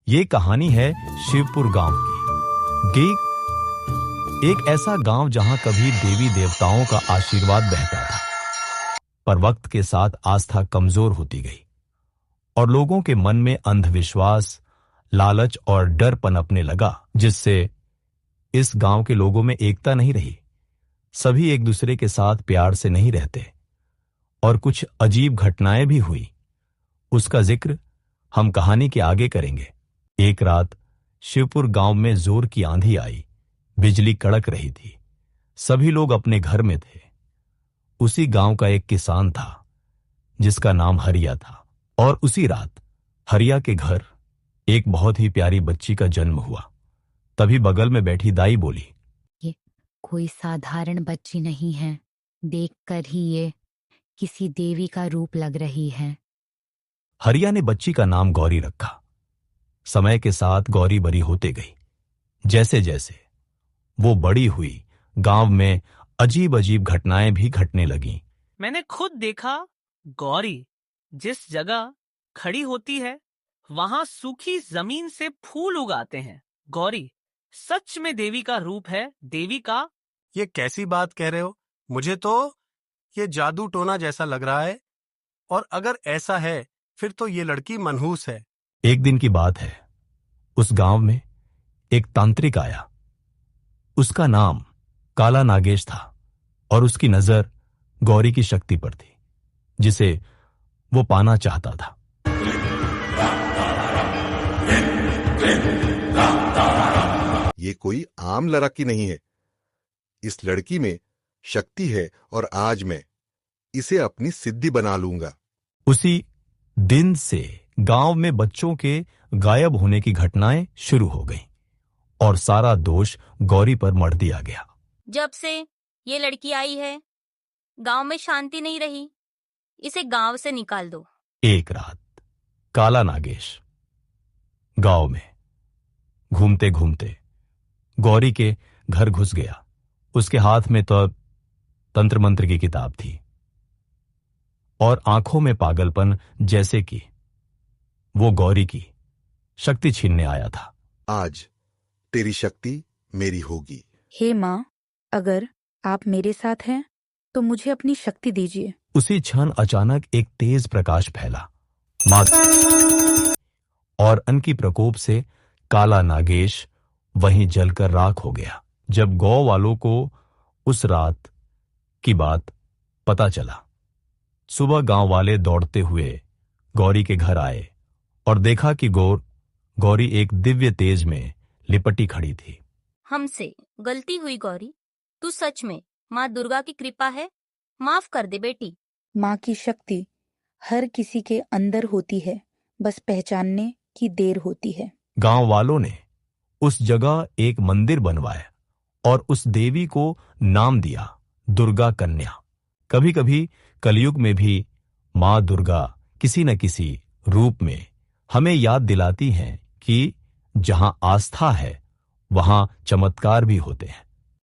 ये कहानी है शिवपुर गांव की। एक ऐसा गांव जहां कभी देवी देवताओं का आशीर्वाद बहता था, पर वक्त के साथ आस्था कमजोर होती गई और लोगों के मन में अंधविश्वास, लालच और डर पनपने लगा, जिससे इस गांव के लोगों में एकता नहीं रही। सभी एक दूसरे के साथ प्यार से नहीं रहते और कुछ अजीब घटनाएं भी हुई। उसका जिक्र हम कहानी के आगे करेंगे। एक रात शिवपुर गांव में जोर की आंधी आई, बिजली कड़क रही थी। सभी लोग अपने घर में थे। उसी गांव का एक किसान था जिसका नाम हरिया था, और उसी रात हरिया के घर एक बहुत ही प्यारी बच्ची का जन्म हुआ। तभी बगल में बैठी दाई बोली, ये कोई साधारण बच्ची नहीं है, देखकर ही ये किसी देवी का रूप लग रही है। हरिया ने बच्ची का नाम गौरी रखा। समय के साथ गौरी बड़ी होते गई। जैसे जैसे वो बड़ी हुई, गांव में अजीब अजीब घटनाएं भी घटने लगीं। मैंने खुद देखा, गौरी जिस जगह खड़ी होती है वहां सूखी जमीन से फूल उगाते हैं। गौरी सच में देवी का रूप है। देवी का? ये कैसी बात कह रहे हो? मुझे तो ये जादू टोना जैसा लग रहा है। और अगर ऐसा है फिर तो ये लड़की मनहूस है। एक दिन की बात है, उस गांव में एक तांत्रिक आया। उसका नाम काला नागेश था और उसकी नजर गौरी की शक्ति पर थी, जिसे वो पाना चाहता था। ये कोई आम लड़की नहीं है। इस लड़की में शक्ति है और आज मैं इसे अपनी सिद्धि बना लूंगा। उसी दिन से गांव में बच्चों के गायब होने की घटनाएं शुरू हो गईं और सारा दोष गौरी पर मढ़ दिया गया। जब से ये लड़की आई है, गांव में शांति नहीं रही। इसे गांव से निकाल दो। एक रात काला नागेश गांव में घूमते घूमते गौरी के घर घुस गया। उसके हाथ में तो तंत्र मंत्र की किताब थी और आंखों में पागलपन, जैसे कि वो गौरी की शक्ति छीनने आया था। आज तेरी शक्ति मेरी होगी। हे माँ, अगर आप मेरे साथ हैं तो मुझे अपनी शक्ति दीजिए। उसी क्षण अचानक एक तेज प्रकाश फैला। माँ और अन्न की प्रकोप से काला नागेश वहीं जलकर राख हो गया। जब गौ वालों को उस रात की बात पता चला, सुबह गांव वाले दौड़ते हुए गौरी के घर आए और देखा कि गौरी एक दिव्य तेज में लिपटी खड़ी थी। हमसे गलती हुई गौरी, तू सच में माँ दुर्गा की कृपा है। माफ कर दे बेटी। माँ की शक्ति हर किसी के अंदर होती है, बस पहचानने की देर होती है। गांव वालों ने उस जगह एक मंदिर बनवाया और उस देवी को नाम दिया दुर्गा कन्या। कभी कभी कलयुग में भी माँ दुर्गा किसी न किसी रूप में हमें याद दिलाती हैं कि जहां आस्था है वहां चमत्कार भी होते हैं।